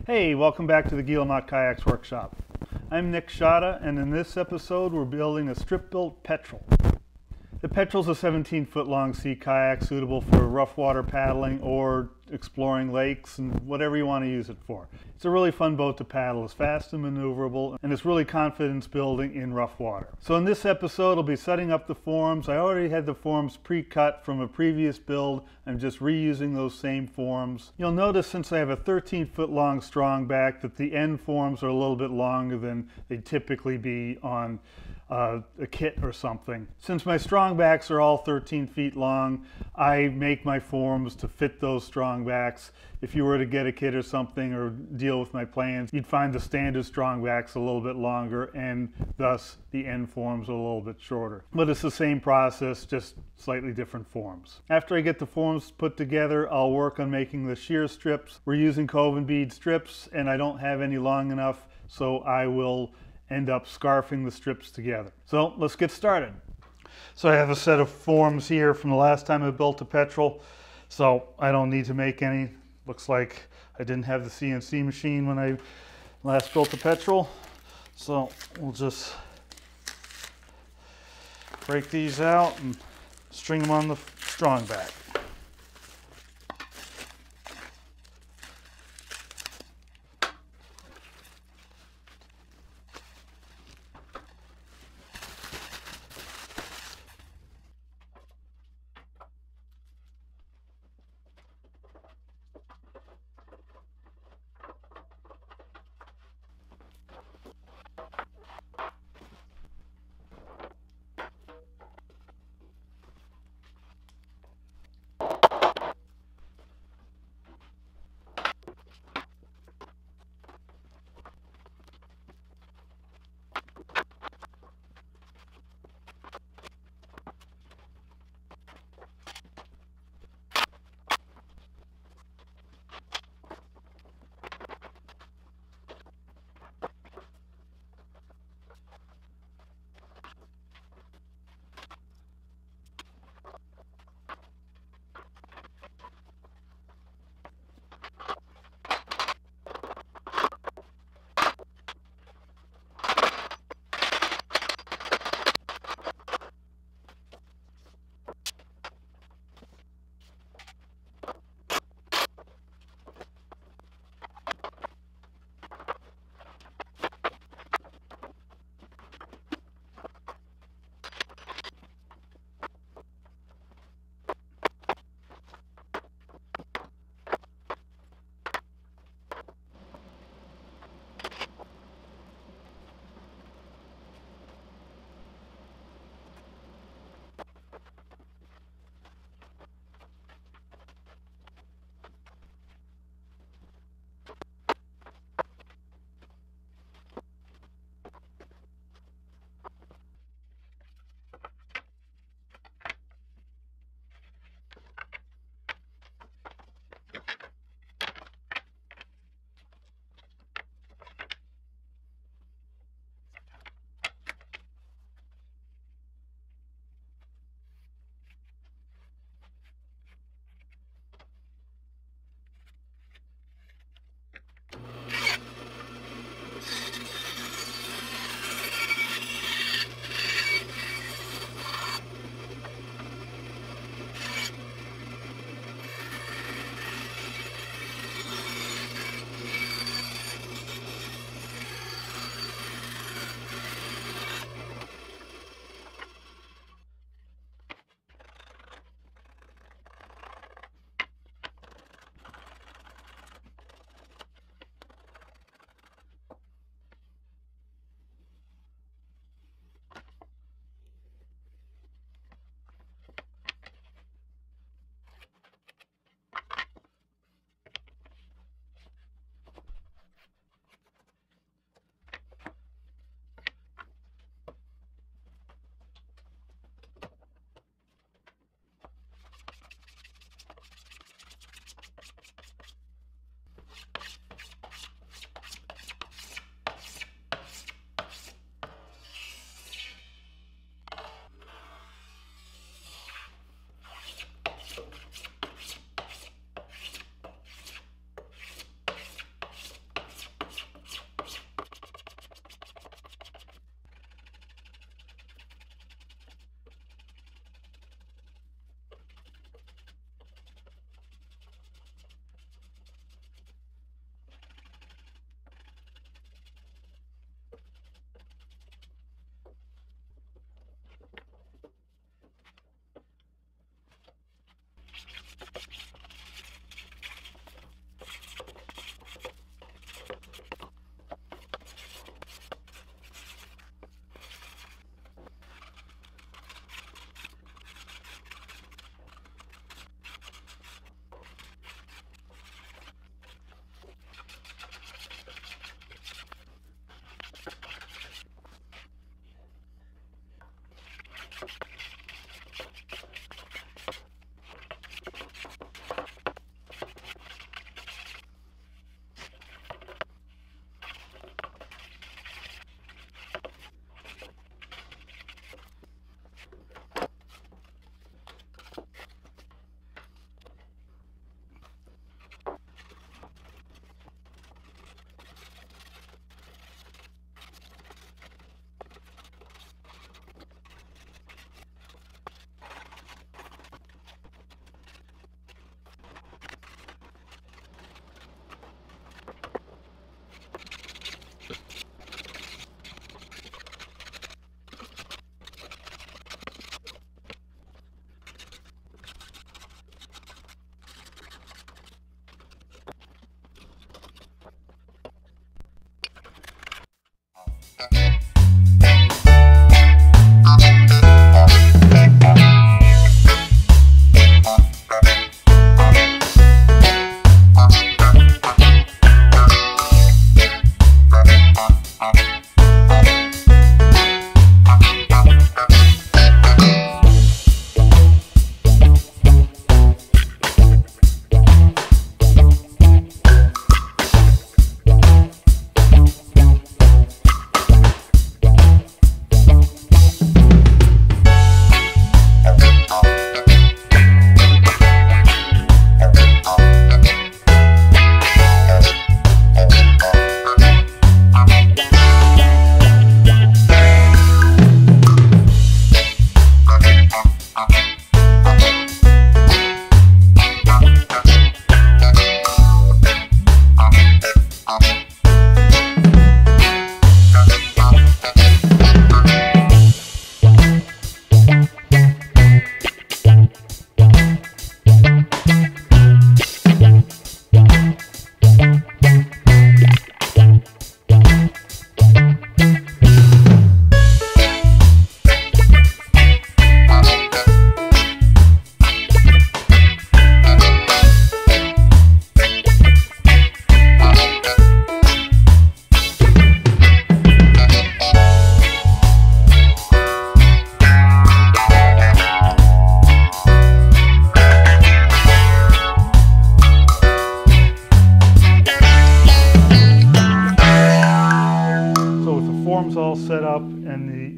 Hey, welcome back to the Guillemot Kayaks Workshop. I'm Nick Shada, and in this episode we're building a strip-built Petrel. The Petrel's a 17-foot long sea kayak suitable for rough water paddling or exploring lakes and whatever you want to use it for. It's a really fun boat to paddle. It's fast and maneuverable, and it's really confidence building in rough water. So in this episode I'll be setting up the forms. I already had the forms pre-cut from a previous build. I'm just reusing those same forms. You'll notice since I have a 13-foot long strongback that the end forms are a little bit longer than they'd typically be on a kit or something. Since my strongbacks are all 13 feet long, I make my forms to fit those strongbacks. If you were to get a kit or something or deal with my plans, you'd find the standard strongbacks a little bit longer and thus the end forms are a little bit shorter. But it's the same process, just slightly different forms. After I get the forms put together, I'll work on making the shear strips. We're using Coven bead strips and I don't have any long enough, so I will end up scarfing the strips together. So let's get started. So I have a set of forms here from the last time I built a Petrel, so I don't need to make any. Looks like I didn't have the CNC machine when I last built the Petrel, so we'll just break these out and string them on the strongback.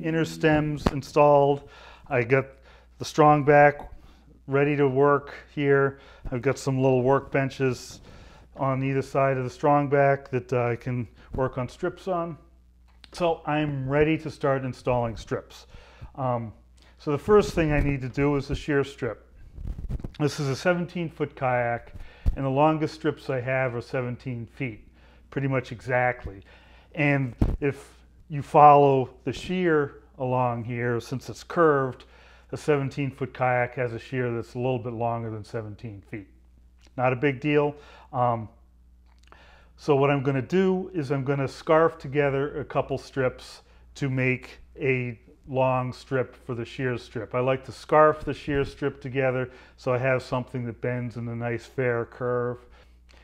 inner stems installed. I got the strongback ready to work here. I've got some little workbenches on either side of the strongback that I can work on strips on. So I'm ready to start installing strips. So the first thing I need to do is the shear strip. This is a 17-foot kayak, and the longest strips I have are 17 feet, pretty much exactly. And if you follow the shear along here, since it's curved, a 17-foot kayak has a shear that's a little bit longer than 17 feet. Not a big deal. So what I'm going to do is I'm going to scarf together a couple strips to make a long strip for the shear strip. I like to scarf the shear strip together so I have something that bends in a nice fair curve.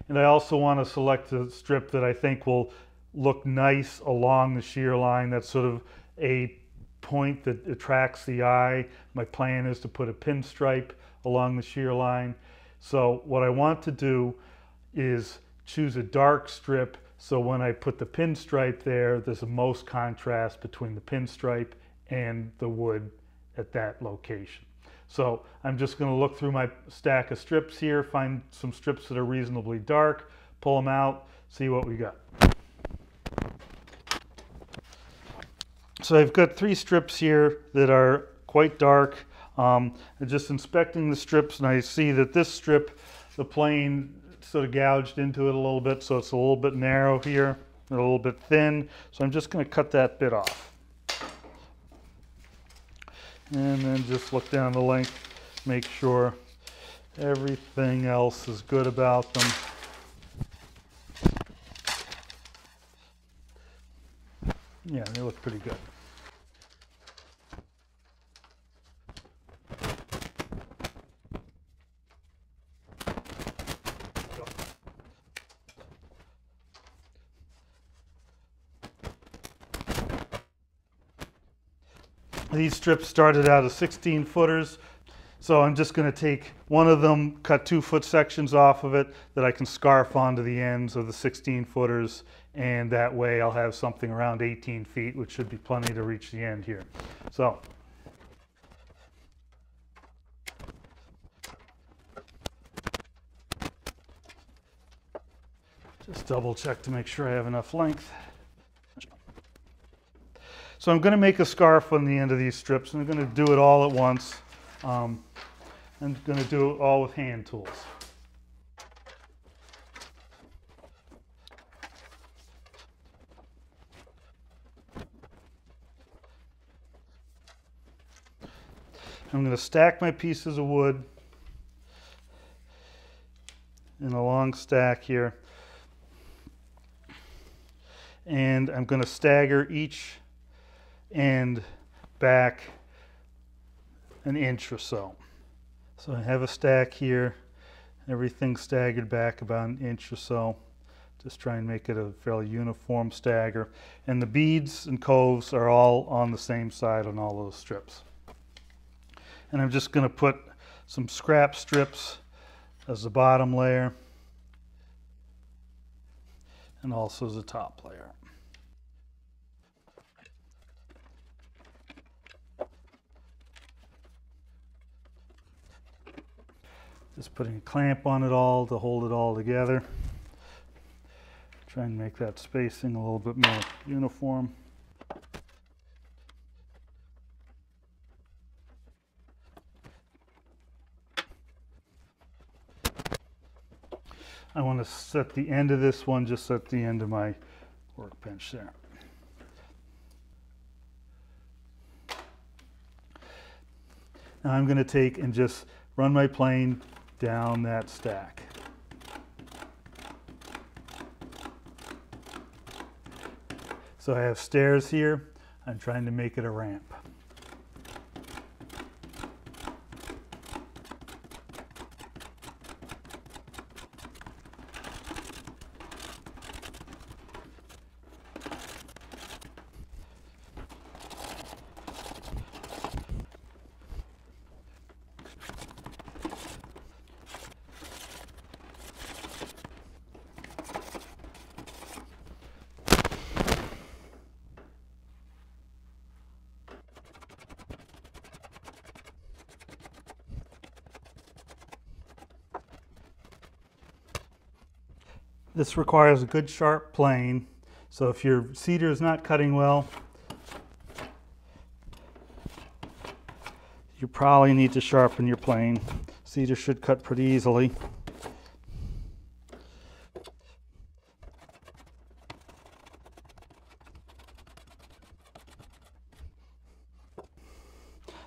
And I also want to select a strip that I think will look nice along the shear line. That's sort of a point that attracts the eye. My plan is to put a pinstripe along the shear line. So what I want to do is choose a dark strip so when I put the pinstripe there, there's the most contrast between the pinstripe and the wood at that location. So I'm just going to look through my stack of strips here, find some strips that are reasonably dark, pull them out, see what we got. So I've got 3 strips here that are quite dark. I'm just inspecting the strips and I see that this strip, the plane sort of gouged into it a little bit, so it's a little bit narrow here, a little bit thin. So I'm just going to cut that bit off. And then just look down the length, make sure everything else is good about them. Yeah, they look pretty good. These strips started out as 16 footers, so I'm just going to take one of them, cut 2-foot sections off of it that I can scarf onto the ends of the 16 footers, and that way I'll have something around 18 feet, which should be plenty to reach the end here. So just double check to make sure I have enough length. So I'm going to make a scarf on the end of these strips, and I'm going to do it all at once. I'm going to do it all with hand tools. I'm going to stack my pieces of wood in a long stack here, and I'm going to stagger each end back an inch or so. So I have a stack here, everything staggered back about an inch or so. Just try and make it a fairly uniform stagger. And the beads and coves are all on the same side on all those strips. And I'm just going to put some scrap strips as the bottom layer and also as the top layer. Just putting a clamp on it all to hold it all together. Try and make that spacing a little bit more uniform. I want to set the end of this one just at the end of my workbench there. Now I'm going to take and just run my plane down that stack. So I have stairs here. I'm trying to make it a ramp. This requires a good sharp plane, so if your cedar is not cutting well, you probably need to sharpen your plane. Cedar should cut pretty easily.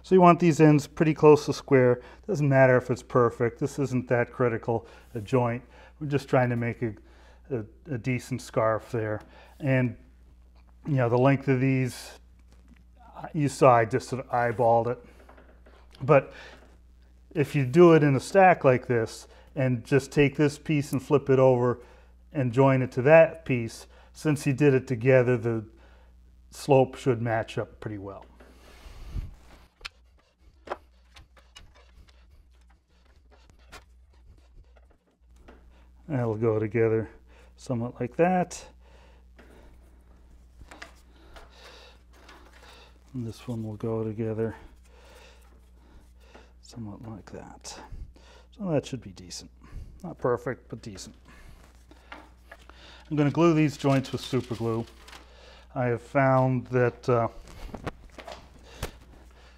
So you want these ends pretty close to square. Doesn't matter if it's perfect. This isn't that critical, a joint. We're just trying to make a decent scarf there. And you know, the length of these, you saw I just sort of eyeballed it. But if you do it in a stack like this and just take this piece and flip it over and join it to that piece, since you did it together, the slope should match up pretty well. That'll go together somewhat like that. And this one will go together somewhat like that. So that should be decent. Not perfect, but decent. I'm going to glue these joints with super glue. I have found that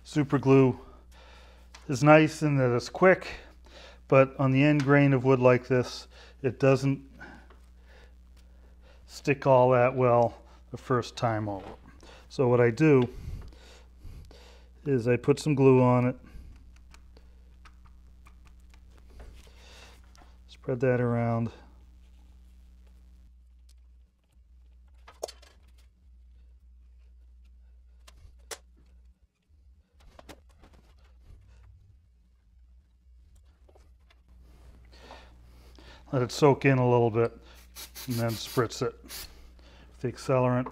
super glue is nice in that it's quick, but on the end grain of wood like this, it doesn't stick all that well the first time over. So what I do is I put some glue on it, spread that around, let it soak in a little bit, and then spritz it with the accelerant.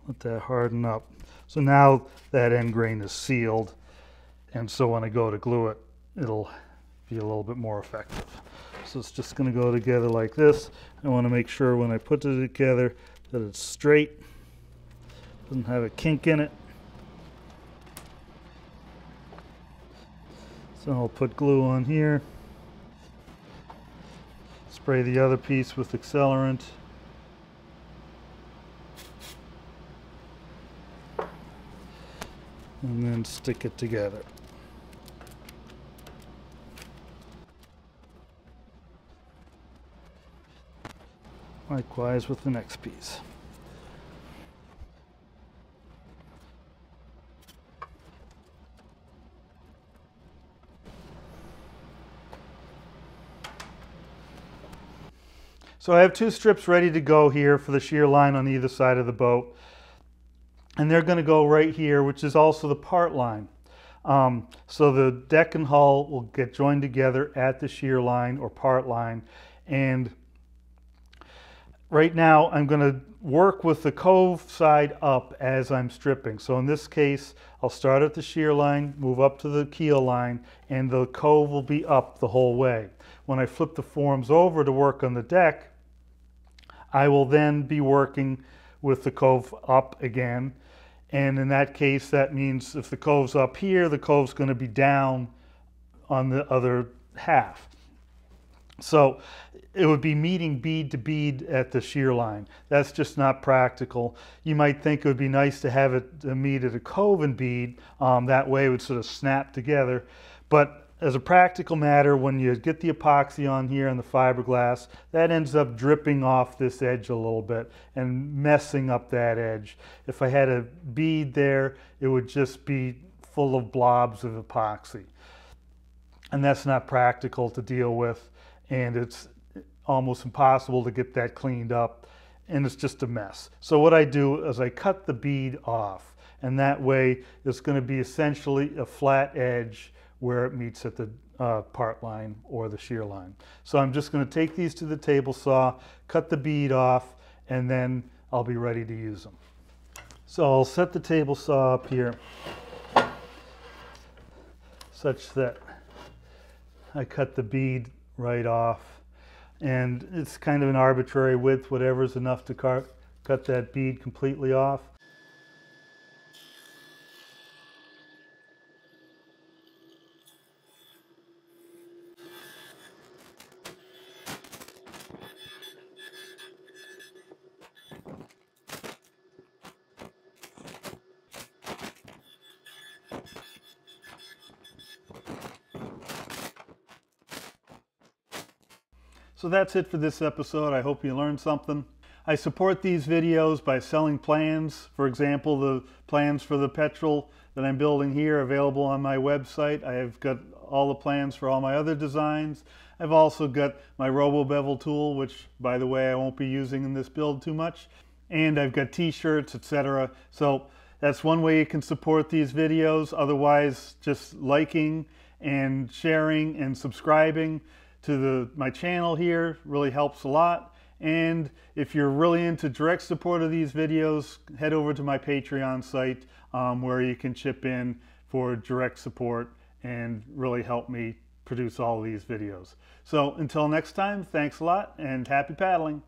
Let that harden up. So now that end grain is sealed, and so when I go to glue it, it'll be a little bit more effective. So it's just going to go together like this. I want to make sure when I put it together that it's straight, doesn't have a kink in it. So I'll put glue on here. Spray the other piece with accelerant. And then stick it together. Likewise with the next piece. So I have two strips ready to go here for the shear line on either side of the boat. And they're going to go right here, which is also the part line. So the deck and hull will get joined together at the shear line or part line. And right now I'm going to work with the cove side up as I'm stripping. So in this case, I'll start at the shear line, move up to the keel line, and the cove will be up the whole way. When I flip the forms over to work on the deck, I will then be working with the cove up again. And in that case, that means if the cove's up here, the cove's going to be down on the other half. So it would be meeting bead to bead at the shear line. That's just not practical. You might think it would be nice to have it meet at a cove and bead. That way it would sort of snap together. But as a practical matter, when you get the epoxy on here and the fiberglass, that ends up dripping off this edge a little bit and messing up that edge. If I had a bead there, it would just be full of blobs of epoxy. And that's not practical to deal with, and it's almost impossible to get that cleaned up, and it's just a mess. So what I do is I cut the bead off, and that way it's going to be essentially a flat edge where it meets at the part line or the shear line. So I'm just going to take these to the table saw, cut the bead off, and then I'll be ready to use them. So I'll set the table saw up here such that I cut the bead right off, and it's kind of an arbitrary width, whatever's enough to cut that bead completely off. So that's it for this episode. I hope you learned something. I support these videos by selling plans. For example, the plans for the Petrel that I'm building here are available on my website. I've got all the plans for all my other designs. I've also got my Robo Bevel tool, which, by the way, I won't be using in this build too much. And I've got t-shirts, etc. So that's one way you can support these videos. Otherwise, just liking and sharing and subscribing to my channel here really helps a lot. And if you're really into direct support of these videos, head over to my Patreon site where you can chip in for direct support and really help me produce all these videos. So until next time, thanks a lot and happy paddling.